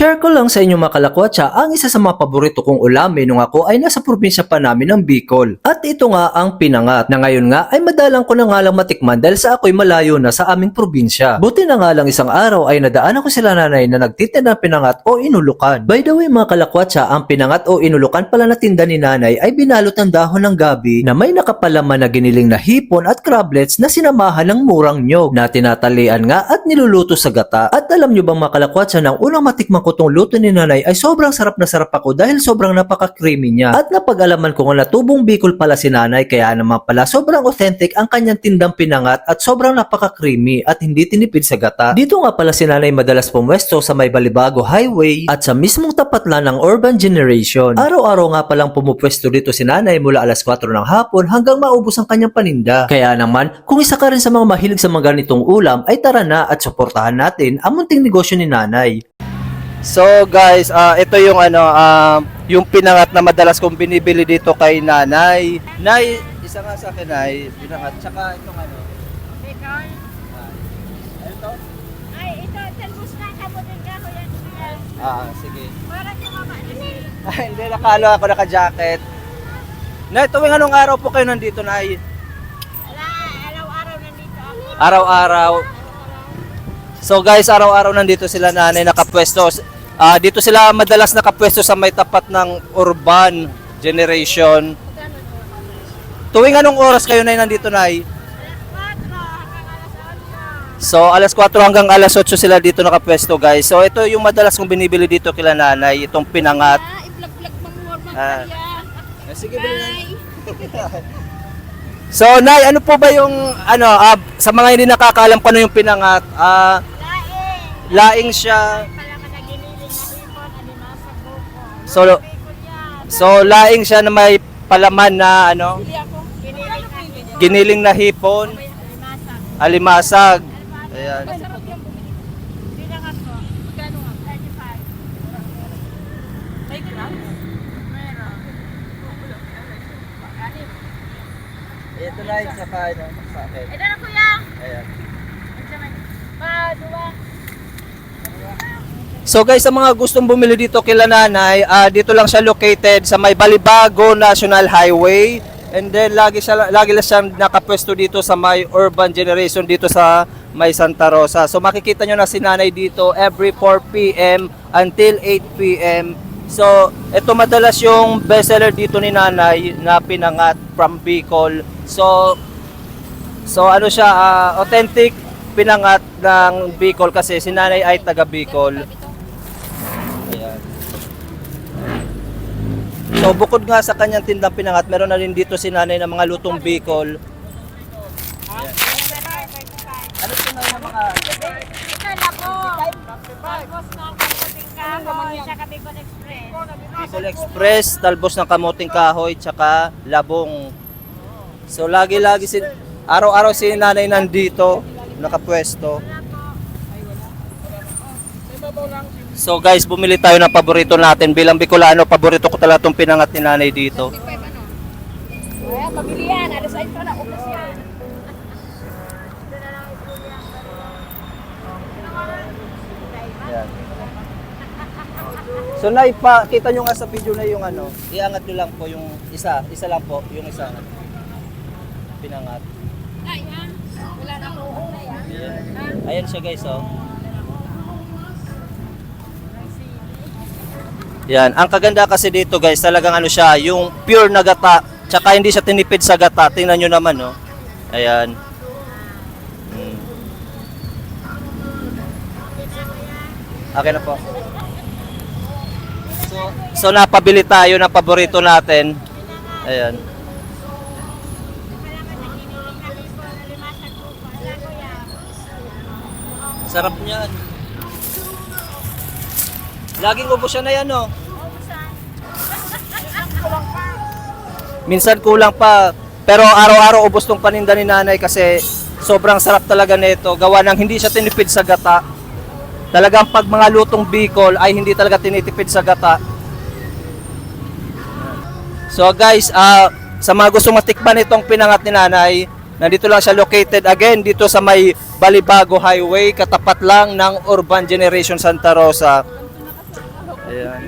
Share ko lang sa inyo mga kalakwatsa ang isa sa mga paborito kong ulamin nung ako ay nasa probinsya pa namin ng Bicol. At ito nga ang pinangat na ngayon nga ay madalang ko na nga lang matikman dahil sa ako'y malayo na sa aming probinsya. Buti na nga lang isang araw ay nadaan ako sila nanay na nagtitinda ng pinangat o inulukan. By the way mga kalakwatsa, ang pinangat o inulukan pala na tinda ni nanay ay binalot ng dahon ng gabi na may nakapalaman na giniling na hipon at crablets na sinamahan ng murang nyog na tinatalian nga at niluluto sa gata. At alam nyo bang mga kalakwatsa, nang unang matikman ko tong luto ni nanay ay sobrang sarap na sarap ako dahil sobrang napaka-creamy niya. At napag-alaman ko nga na tubong Bicol pala si nanay, kaya naman pala sobrang authentic ang kanyang tindang pinangat at sobrang napaka-creamy at hindi tinipid sa gata. Dito nga pala si nanay madalas pumwesto sa may Balibago Highway at sa mismong tapat lang ng Urban Generation. Araw-araw nga palang pumupwesto dito si nanay mula alas 4 ng hapon hanggang maubos ang kanyang paninda. Kaya naman, kung isa ka rin sa mga mahilig sa mga ganitong ulam, ay tara na at suportahan natin ang munting negosyo ni nanay. So guys, ito yung yung pinangat na madalas kong binibili dito kay nanay. Nay, isa nga sa akin ay pinangat. Tsaka itong Bicol? Ito? Ay, ito, talbos na kabutin ka ko yan. Sige. Parang sumama na siya. Ay, hindi, nakalo ako naka-jacket. Nay, tuwing anong araw po kayo nandito, Nay? Wala, araw-araw nandito ako. Araw-araw. So guys, araw-araw nandito sila nanay nakapwesto. Dito sila madalas nakapwesto sa may tapat ng Urban Generation. Tuwing anong oras kayo na nandito, Nay? Alas 4 hanggang alas 8. So alas 4 hanggang alas 8 sila dito nakapwesto, guys. So ito yung madalas kong binibili dito kila nanay, itong pinangat. I-vlog-vlog mo mo Ah. magkaya. Sige, bilhin. So Nay, ano po ba yung sa mga hindi nakakaalam kung ano yung pinangat? Laing. Laing siya. Pala ka naginiling na hipon, alimasag buko. So, Bicol yan. So laing siya na may palaman na Hindi ako. Giniling na hipon. giniling na hipon, Alimasag. alimasag. Ayan. Masarap yung pinangat ko. Magkano nga? 35. May gram? Meron. Ito na yung saka sa akin. Ito na kuya. Ayan. Dua. So guys, sa mga gustong bumili dito kila nanay, dito lang siya located sa may Balibago National Highway. And then lagi lang siya nakapwesto dito sa may Urban Generation dito sa may Santa Rosa. So makikita nyo na si nanay dito every 4 p.m. until 8 p.m. So ito madalas yung bestseller dito ni nanay na pinangat from Bicol. So ano siya, authentic pinangat ng Bicol kasi si nanay ay taga Bicol. Ayan. So bukod nga sa kanyang tindang pinangat, meron na rin dito si nanay ng mga lutong Bicol. Ayan. Ano po na yung mga Ito na po. Tapos ng kaputing kahoy sa Bicol Express. Bicol Express, talbos ng kamuting kahoy, tsaka labong. So lagi-lagi araw-araw si nanay nandito, nakapwesto. So guys, bumili tayo ng paborito natin. Bilang Bicolano, paborito ko talaga itong pinangat ni nanay dito. Kaya mabili yan. Alas 8 na ubos yan. Ayan. So nay, kita nyo nga sa video na yung iangat nyo lang po yung isa lang po, yung isa pinangat. Ay, ha? Wala na po. Ayan siya guys, oh. Yan, ang kaganda kasi dito guys, talagang siya, yung pure na gata, tsaka hindi siya tinipid sa gata. Tingnan nyo naman, oh. Ayan. Okay na po. So napabili tayo ng paborito natin. Ayan. Sarap niyan. Laging ubos siya na yan, no? Minsan kulang pa. Pero araw-araw ubos tong paninda ni nanay kasi sobrang sarap talaga nito. Gawa ng hindi siya tinipid sa gata. Talagang pag mga lutong Bicol ay hindi talaga tinitipid sa gata. So guys, sa mga gustong matikman itong pinangat ni nanay, nandito lang siya located again dito sa may Balibago Highway, katapat lang ng Urban Generation Santa Rosa. Ayan.